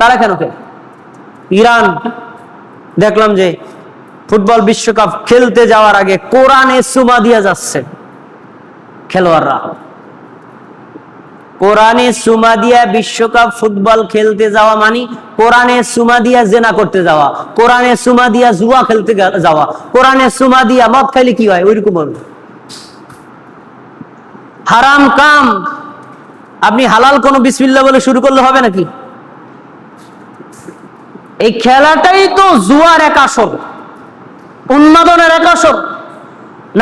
তারা কেন খেলে? ইরান দেখলাম যে ফুটবল বিশ্বকাপ খেলতে যাওয়ার আগে কোরআনে চুমা দিয়া যাচ্ছে খেলোয়াড়রা। কোরআনে চুমা দিয়া বিশ্বকাপ ফুটবল খেলতে যাওয়া মানে কোরআনে চুমা দিয়া জেনা করতে যাওয়া, কোরআনে চুমা দিয়া জুয়া খেলতে যাওয়া, কোরআনে চুমা দিয়া মদ খাইলে কি হয় ওইরকম হবে। হারাম কাম আপনি হালাল কোন বিসমিল্লাহ বলে শুরু করলে হবে নাকি? এই খেলাটাই তো জুয়ার এক আসর, উন্মাদনের এক আসর,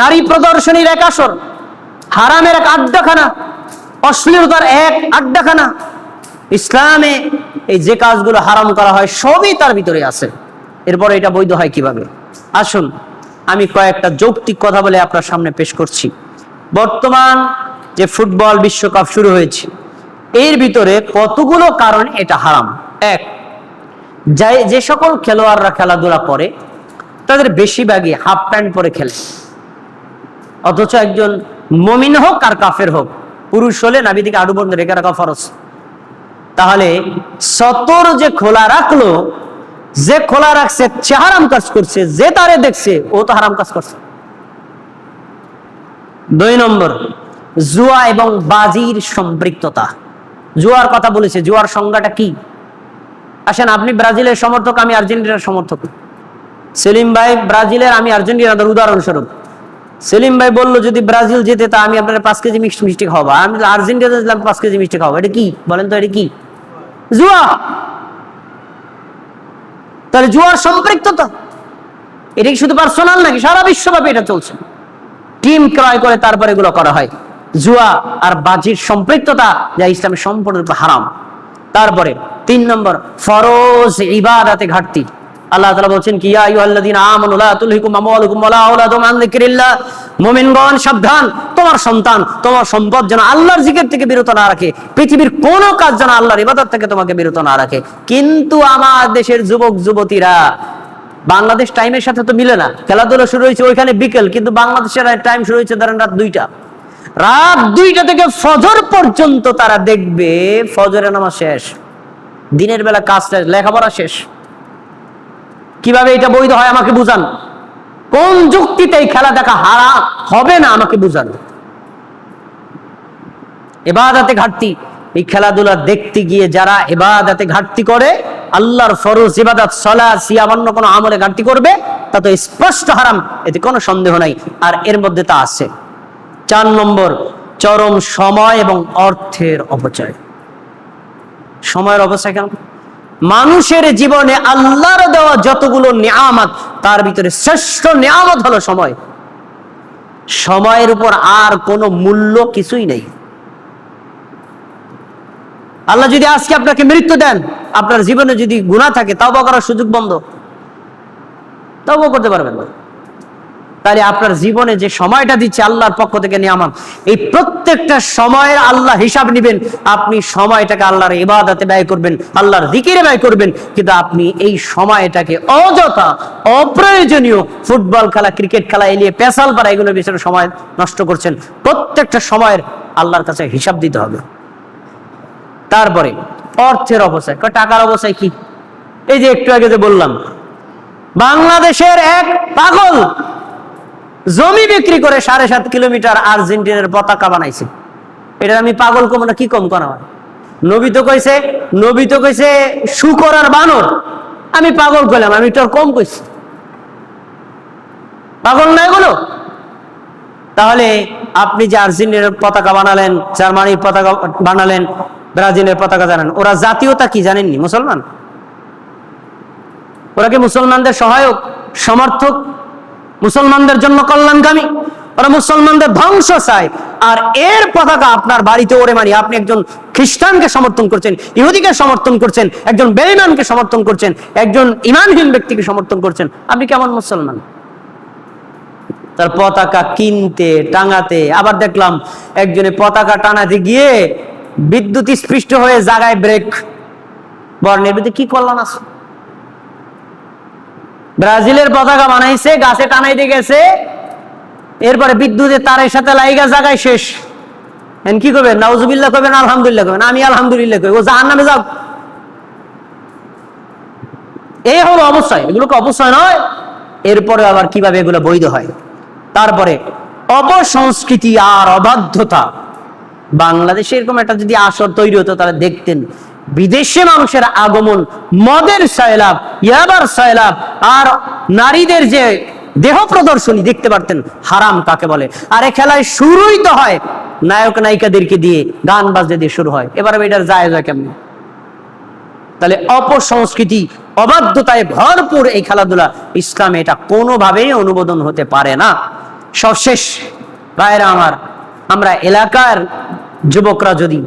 নারী প্রদর্শনীর এক আসর, হারামের এক আড্ডাখানা, অশ্লীলতার এক আড্ডাখানা। ইসলামে এই যে কাজগুলো হারাম করা হয় সবই তার ভিতরে আছে। এরপরে এটা বৈধ হয় কিভাবে? আসুন আমি কয়েকটা যৌক্তিক কথা বলে আপনার সামনে পেশ করছি। বর্তমান যে ফুটবল বিশ্বকাপ শুরু হয়েছে এর ভিতরে কতগুলো কারণ এটা হারাম। এক, যে সকল খেলোয়াড়রা খেলাধুলা করে তাদের বেশিরভাগই হাফ প্যান্ট পরে খেলে, অথচ একজন মুমিন হোক আর কাফের হোক, পুরুষ হলে নাভি থেকে হাঁটু পর্যন্ত রেখে রাখা ফরজ। তাহলে সতর যে খোলা রাখলো, যে খোলা রাখছে সে হারাম কাজ করছে, যে তারে দেখছে ও তো হারাম কাজ করছে। 2 নম্বর, জুয়া এবং বাজির সম্পৃক্ততা। জুয়ার কথা বলেছে, জুয়ার সংজ্ঞাটা কি? আসেন, আপনি ব্রাজিলের সমর্থক, আমি আর্জেন্টিনার সমর্থক। সেলিম ভাই ব্রাজিলের, আমি আর্জেন্টিনার। উদাহরণস্বরূপ সেলিম ভাই বললো যদি ব্রাজিল জেতে তা আমি আপনার 5 কেজি মিষ্টি খাওয়াবো, আমি আর্জেন্টিনা দিলাম 5 কেজি মিষ্টি খাওয়াবো। এটা কি বলেন তো? এটা কি? জুয়া। তাহলে জুয়ার সম্পৃক্ততা এটা কি শুধু পার্সোনাল নাকি সারা বিশ্বব্যাপী এটা চলছে? টিম ক্রয় করে তারপরে এগুলো করা হয়। জুয়া আর বাজির সম্পৃক্ততা যা ইসলামের সম্পূর্ণ হারাম। তারপরে 3 নম্বর, ফরজ ইবাদতে ঘাটতি। আল্লাহ তাআলা বলেন কি ইয়া আইয়ুহাল্লাযীনা আমানু লা তুলহিকুম আমওয়ালুকুম ওয়ালা আওলাদুকুম আন যিকরিল্লাহ। মুমিনগণ সাবধান, তোমার সন্তান তোমার সম্পদ যেন আল্লাহর জিকির থেকে বিরত না রাখে, পৃথিবীর কোন কাজ যেন আল্লাহর ইবাদত থেকে তোমাকে বিরত না রাখে। কিন্তু আমার দেশের যুবক যুবতীরা, বাংলাদেশ টাইমের সাথে তো মিলে না, খেলাধুলা শুরু হয়েছে ওইখানে বিকেল, কিন্তু বাংলাদেশের টাইম শুরু হয়েছে ধরেন রাত 2টা। রাত 2টা থেকে ফজর পর্যন্ত তারা দেখবে ফজরের নামাজ শেষ, দিনের বেলা কাজ শেষ, লেখাপড়া শেষ। কিভাবে এটা বৈধ হয় আমাকে বুঝান। কোন যুক্তিতে এই খেলা দেখা হারাম হবে না আমাকে বুঝান। ইবাদতে ঘাটতি, এই খেলাধুলা দেখতে গিয়ে যারা ইবাদতে ঘাটতি করে, আল্লাহর ফরজ ইবাদত সালাত সিয়াম অন্য কোনো আমলে ঘাটতি করবে, তা তো স্পষ্ট হারাম, এতে কোনো সন্দেহ নাই। আর এর মধ্যে তা আছে। 4 নম্বর, চরম সময় এবং অর্থের অপচয়। সময়ের অপচয় কেন? মানুষের জীবনে আল্লাহর দেওয়া যতগুলো নিয়ামত তার ভিতরে শ্রেষ্ঠ নিয়ামত হলো সময়। সময়ের উপর আর কোনো মূল্য কিছুই নেই। আল্লাহ যদি আজকে আপনাকে মৃত্যু দেন, আপনার জীবনে যদি গুনাহ থাকে তওবা করার সুযোগ বন্ধ, তওবা করতে পারবেন না। তাহলে আপনার জীবনে যে সময়টা দিচ্ছে আল্লাহর পক্ষ থেকে নিয়ামত, এই প্রত্যেকটা সময়ের আল্লাহ হিসাব নেবেন। আপনি সময়টাকে আল্লাহর ইবাদতে ব্যয় করবেন, আল্লাহর জিকিরে ব্যয় করবেন, কিন্তু আপনি এই সময়টাকে অযথা অপ্রয়োজনীয় ফুটবল খেলা, ক্রিকেট খেলা, এলিয়ে পেশাল পারা, এগুলোর বিষয়ে সময় নষ্ট করছেন। প্রত্যেকটা সময়ের আল্লাহর কাছে হিসাব দিতে হবে। তারপরে অর্থের অবস্থা, টাকার অবস্থায় কি? এই যে একটু আগে যে বললাম, বাংলাদেশের এক পাগল জমি বিক্রি করে 7.5 কিলোমিটার আর্জেন্টিনার পতাকা বানাইছে। এটা আমি পাগল কম না, কি কম করা হয়? নবী তো কইছে শুকর আর বানর, আমি পাগল কইলাম, আমি তোর কম কইছি? পাগল না এগুলো? তাহলে আপনি যে আর্জেন্টিনার পতাকা বানালেন, জার্মানির পতাকা বানালেন, ব্রাজিলের পতাকা জানেন, ওরা জাতীয়তা কি জানেননি? মুসলমান। ওরা কি মুসলমানদের সহায়ক, সমর্থক, মুসলমানদের জন্য কল্যাণকামী? ওরা মুসলমানদের ধ্বংস চায়। আর এর পতাকা আপনার বাড়িতে ওরে মারি, আপনি একজন খ্রিস্টানকে সমর্থন করছেন, ইহুদিকে সমর্থন করছেন, একজন বেঈমানকে সমর্থন করছেন, একজন ঈমানহীন ব্যক্তিকে সমর্থন করছেন। আপনি কেমন মুসলমান? তার পতাকা কিনতে টাঙাতে, আবার দেখলাম একজনে পতাকা টানাতে গিয়ে বিদ্যুৎ স্পৃষ্ট হয়ে জায়গায় ব্রেক। বর্ণের বিরুদ্ধে কি কল্যাণ আছে? ব্রাজিলের পতাকা বানাইছে, গাছে টানাইতে গেছে, এরপরে বিদ্যুতের তারের সাথে লাইগা জায়গায় শেষ। কি করবেন? নাউজুবিল্লাহ করবেন, আলহামদুলিল্লাহ করবেন? আমি আলহামদুলিল্লাহ করি। ও জাহান্নামে যাও। এই হলো অবশ্যই, এগুলোকে অবশ্যই নয়। এরপরে আবার কিভাবে এগুলো বৈধ হয়। তারপরে অপসংস্কৃতি আর অবাধ্যতা। বাংলাদেশে এরকম একটা যদি আসর তৈরি হতো তাহলে দেখতেন বিদেশে মানুষের আগমন, মদের সয়লাব, ইয়াবার সয়লাব, আর নারীদের যে দেহ প্রদর্শনী দেখতে পারতেন হারাম কাকে বলে। আর এই খেলায় শুরুই তো হয় নায়ক নায়িকাদেরকে দিয়ে, গান বাজতে দিয়ে শুরু হয়। এবার এটার জায়েজ হয় কেমনি? তাহলে অপসংস্কৃতি, অবাধ্যতায় ভরপুর এই খেলাধুলা, ইসলামে এটা কোনোভাবেই অনুমোদন হতে পারে না। সবশেষ ভাইরা আমার, আমরা এলাকার যুবকরা যদি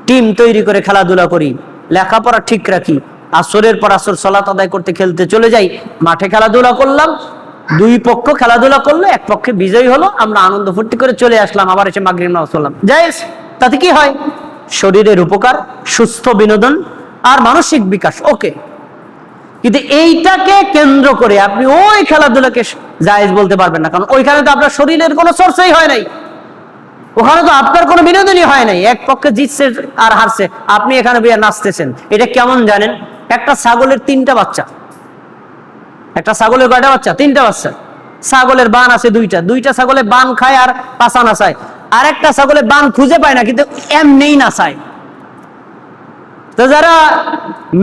টিম তৈরি করে খেলাধুলা করি, লেখাপড়া ঠিক রাখি, আসরের পর আসর সালাত আদায় করতে খেলতে চলে যাই, মাঠে খেলাধুলা করলাম, দুই পক্ষ খেলাধুলা করলো, এক পক্ষে বিজয়ী হলো, আমরা আনন্দ ফুর্তি করে চলে আসলাম, আবার এসে মাগরিব নামাজ পড়লাম, জায়েজ। তাতে কি হয়? শরীরের উপকার, সুস্থ বিনোদন আর মানসিক বিকাশ, ওকে। কিন্তু এইটাকে কেন্দ্র করে আপনি ওই খেলাধুলাকে জায়েজ বলতে পারবেন না, কারণ ওইখানে তো আপনার শরীরের কোনো চর্চাই হয় নাই, ওখানে তো আপনার কোনো বিনোদনই হয় নাই। এক পক্ষে জিতছে আর হারছে, আপনি এখানে বইয়া নাচতেছেন। এটা কেমন জানেন? একটা ছাগলের 3টা বাচ্চা। একটা ছাগলের কয়টা বাচ্চা? 3টা বাচ্চা। ছাগলের বান আছে 2টা ছাগলের বান খায় আর পাছা নাচায়, আর একটা ছাগলের বান খুঁজে পায় না কিন্তু এমনিই নাচায়। তো যারা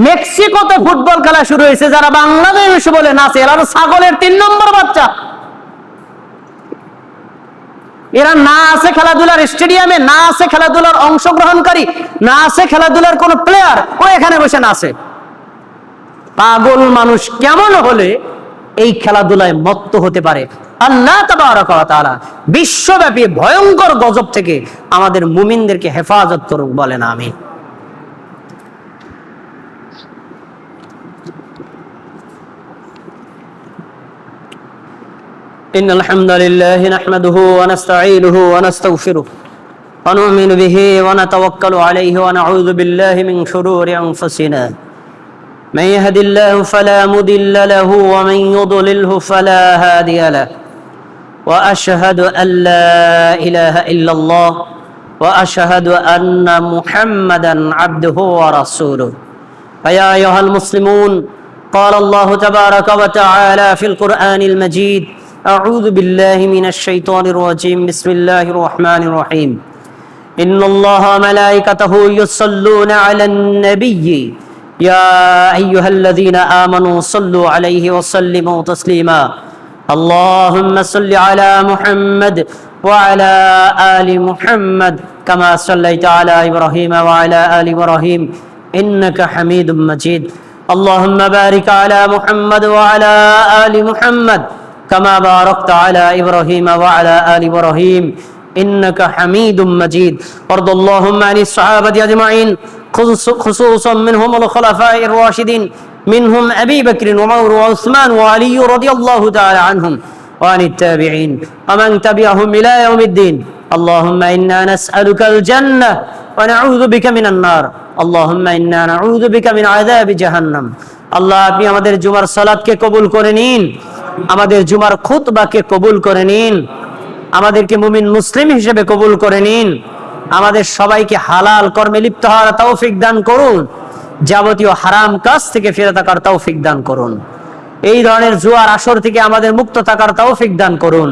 মেক্সিকোতে ফুটবল খেলা শুরু হয়েছে, যারা বাংলাদেশে বলে নাচে, এরা ছাগলের 3 নম্বর বাচ্চা। এরা না আছে খেলাধুলার স্টেডিয়ামে, না আছে খেলাধুলার অংশগ্রহণকারী, না আছে খেলাধুলার কোন প্লেয়ার, ও এখানে বসে না আছে। পাগল মানুষ কেমন হলে এই খেলাধুলায় মত্ত হতে পারে? আল্লাহ তাবারক ওয়া তাআলা বিশ্বব্যাপী ভয়ঙ্কর গজব থেকে আমাদের মুমিনদেরকে হেফাজত করুক, বলেন আমিন। إن الحمد لله نحمده ونستعينه ونستغفره ونؤمن به ونتوكل عليه ونعوذ بالله من شرور أنفسنا من يهد الله فلا مضل له ومن يضلله فلا هادي له وأشهد أن لا إله إلا الله وأشهد أن محمدا عبده ورسوله فيا أيها المسلمون قال الله تبارك وتعالى في القرآن المجيد أعوذ بالله من الشيطان الرجيم بسم الله الرحمن الرحيم إن الله وملائكته يصلون على النبي يا أيها الذين آمنوا صلوا عليه وسلموا تسليما اللهم صل على محمد وعلى آل محمد كما صليت على إبراهيم وعلى آل إبراهيم إنك حميد مجيد اللهم بارك على محمد وعلى آل محمد كما باركت على إبراهيم وعلى آل إبراهيم إنك حميد مجيد وارض اللهم عن الصحابة أجمعين خصوصا منهم الخلفاء الراشدين منهم أبي بكر وعمر وعثمان وعلي رضي الله تعالى عنهم وعن التابعين ومن تبعهم إلى يوم الدين اللهم إنا نسألك الجنة ونعوذ بك من النار اللهم إنا نعوذ بك من عذاب جهنم আল্লাহ আপনি আমাদের জুমার সালাতকে কবুল করে নিন, আমাদের জুমার খুতবাকে কবুল করে নিন, আমাদেরকে মুমিন মুসলিম হিসেবে কবুল করে নিন, আমাদের সবাইকে হালাল কর্মে লিপ্ত হওয়ার তৌফিক দান করুন, যাবতীয় হারাম কাজ থেকে ফিরে থাকার তৌফিক দান করুন, এই ধরনের জুয়ার আসর থেকে আমাদের মুক্ত থাকার তৌফিক দান করুন।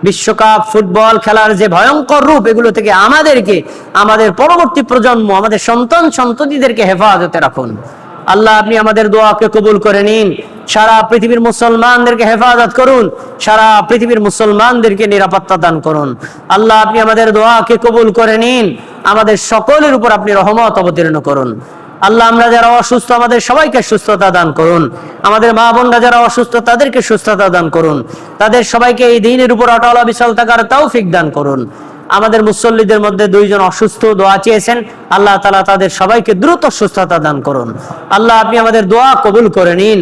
বিশ্বকাপ ফুটবল খেলার যে ভয়ঙ্কর রূপ, এগুলো থেকে আমাদেরকে, আমাদের পরবর্তী প্রজন্ম, আমাদের সন্তান সন্ততিদেরকে হেফাজতে রাখুন। আল্লাহ আপনি আমাদের দোয়াকে কবুল করে নিন, সারা পৃথিবীর মুসলমানদেরকে হেফাজত করুন, সারা পৃথিবীর মুসলমানদেরকে নিরাপত্তা দান করুন। আল্লাহ আপনি আমাদের দোয়াকে কবুল করে নিন, আমাদের সকলের উপর আপনি রহমত অবতীর্ণ করুন। আল্লাহ আমরা যারা অসুস্থ আমাদের সবাইকে সুস্থতা দান করুন, আমাদের মা বোনরা যারা অসুস্থ তাদেরকে সুস্থতা দান করুন, তাদের সবাইকে এই দ্বীনের উপর অটল অবিচল থাকার তৌফিক দান করুন। আমাদের মুসল্লিদের মধ্যে 2 জন অসুস্থ, দোয়া চেয়েছেন, আল্লাহ তাআলা তাদের সবাইকে দ্রুত সুস্থতা দান করুন। আল্লাহ আপনি আমাদের দোয়া কবুল করে নিন,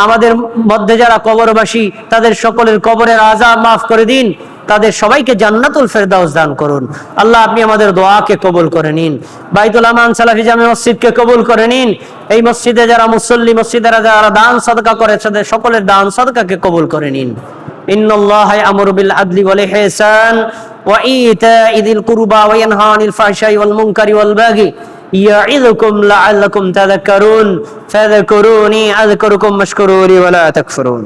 আমাদের মধ্যে যারা কবরবাসী তাদের সকলের কবরের আযাব মাফ করে দিন, তাদের সবাইকে জান্নাতুল ফেরদাউস দান করুন। আল্লাহ আপনি আমাদের দোয়াকে কবুল করে নিন, বাইতুল আমান সালাফি জামে মসজিদকে কবুল করে নিন, এই মসজিদে যারা মুসল্লি, মসজিদে যারা দান সাদকা করে তাদের সকলের দান সাদকাকে কবুল করে নিন। ইন্নাল্লাহা ইয়ামুরু বিল আদলি ওয়াল ইহসান ওয়া ইতা'i যিল কুরবা ওয়া ইয়ানহা আনিল ফাহশাই ওয়াল মুনকারি ওয়াল বাগি ইয়াইযুকুম লাআল্লাকুম তাযাক্কারুন ফাযাকুরুনি আযকুরুকুম ওয়াশকুরু লি ওয়া লা তাকফুরুন।